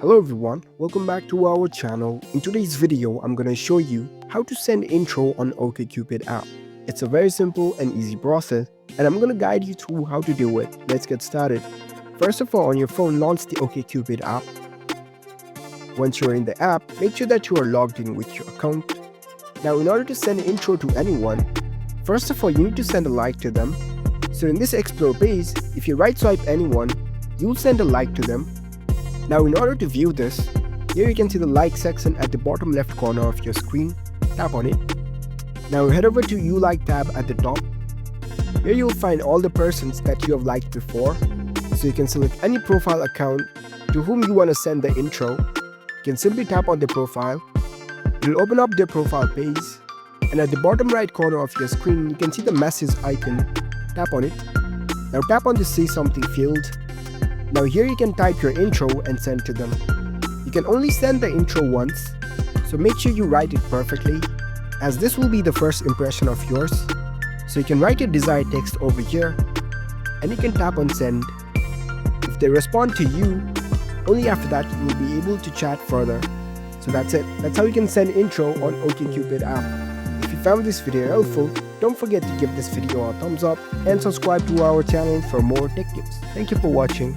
Hello everyone, welcome back to our channel. In today's video, I'm gonna show you how to send intro on OkCupid app. It's a very simple and easy process, and I'm gonna guide you through how to do it. Let's get started. First of all, on your phone, launch the OkCupid app. Once you're in the app, make sure that you are logged in with your account. Now, in order to send intro to anyone, first of all, you need to send a like to them. So in this explore page, if you right swipe anyone, you'll send a like to them. Now, in order to view this, here you can see the like section at the bottom left corner of your screen. Tap on it. Now head over to You Like tab at the top. Here you'll find all the persons that you have liked before. So you can select any profile account to whom you want to send the intro. You can simply tap on the profile. It will open up their profile page. And at the bottom right corner of your screen, you can see the message icon. Tap on it. Now tap on the Say Something field. Now here you can type your intro and send to them. You can only send the intro once, so make sure you write it perfectly, as this will be the first impression of yours. So you can write your desired text over here, and you can tap on send. If they respond to you, only after that you will be able to chat further. So that's it. That's how you can send intro on OkCupid app. If you found this video helpful, don't forget to give this video a thumbs up and subscribe to our channel for more tech tips. Thank you for watching.